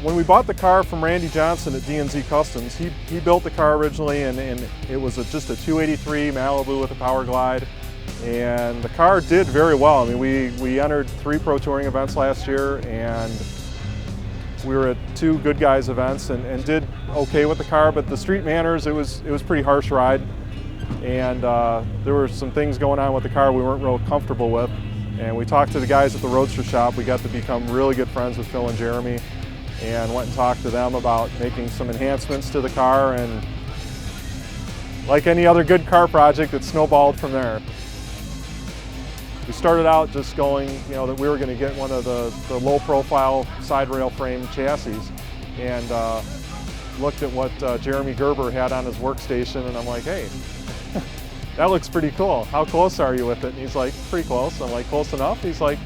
When we bought the car from Randy Johnson at D&Z Customs, he built the car originally, and it was just a 283 Malibu with a Power Glide, and the car did very well. I mean, we entered 3 Pro Touring events last year, and we were at 2 Good Guys events and did okay with the car, but the street manners, it was pretty harsh ride, and there were some things going on with the car we weren't real comfortable with. And we talked to the guys at the Roadster shop. We got to become really good friends with Phil and Jeremy, and went and talked to them about making some enhancements to the car, and like any other good car project, it snowballed from there. We started out just going, that we were going to get one of the low-profile side rail frame chassis, and looked at what Jeremy Gerber had on his workstation, and I'm like, hey, that looks pretty cool. How close are you with it? And he's like, pretty close. I'm like, close enough? He's like,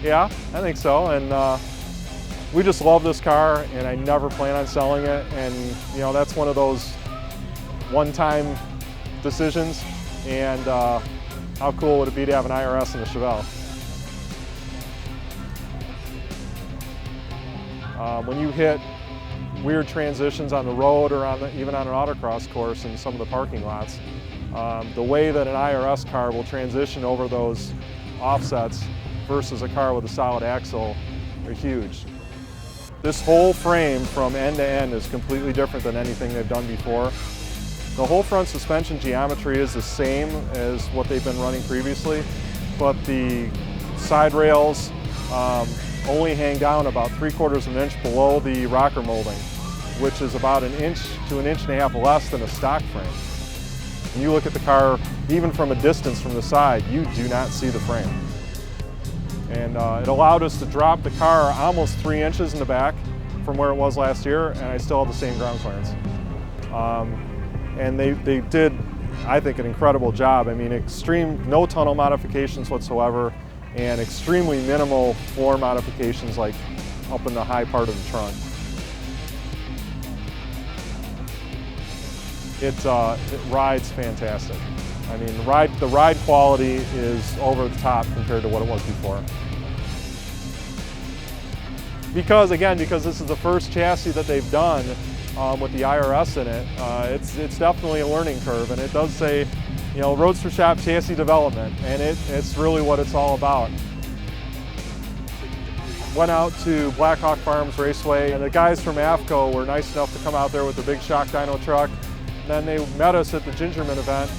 yeah, I think so. And we just love this car, and I never plan on selling it. And that's one of those one-time decisions. And how cool would it be to have an IRS and a Chevelle? When you hit weird transitions on the road or even on an autocross course in some of the parking lots, the way that an IRS car will transition over those offsets versus a car with a solid axle are huge. This whole frame from end to end is completely different than anything they've done before. The whole front suspension geometry is the same as what they've been running previously, but the side rails only hang down about 3/4 of an inch below the rocker molding, which is about 1 inch to 1.5 inches less than a stock frame. When you look at the car, even from a distance from the side, you do not see the frame. And it allowed us to drop the car almost 3 inches in the back from where it was last year, and I still have the same ground clearance. And they did, I think, an incredible job. I mean, no tunnel modifications whatsoever, and extremely minimal floor modifications like up in the high part of the trunk. It rides fantastic. I mean, the ride quality is over the top compared to what it was before. Because this is the first chassis that they've done with the IRS in it, it's definitely a learning curve, and it does say, Roadster Shop Chassis Development, and it's really what it's all about. Went out to Blackhawk Farms Raceway, and the guys from AFCO were nice enough to come out there with the big shock dyno truck. Then they met us at the Gingerman event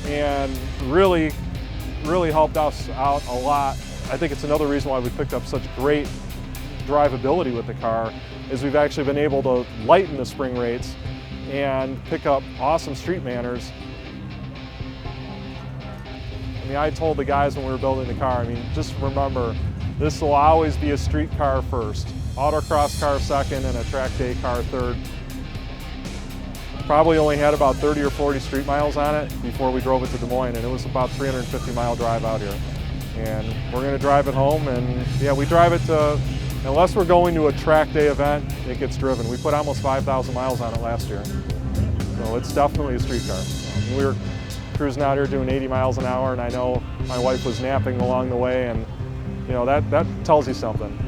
and really helped us out a lot. I think it's another reason why we picked up such great drivability with the car, is we've actually been able to lighten the spring rates and pick up awesome street manners. I mean, I told the guys when we were building the car, just remember, this will always be a street car first, autocross car second, and a track day car third. Probably only had about 30 or 40 street miles on it before we drove it to Des Moines, and it was about 350-mile drive out here. And we're going to drive it home, and yeah, we drive it to, unless we're going to a track day event, it gets driven. We put almost 5,000 miles on it last year. So it's definitely a street car. We were cruising out here doing 80 miles an hour, and I know my wife was napping along the way, and that tells you something.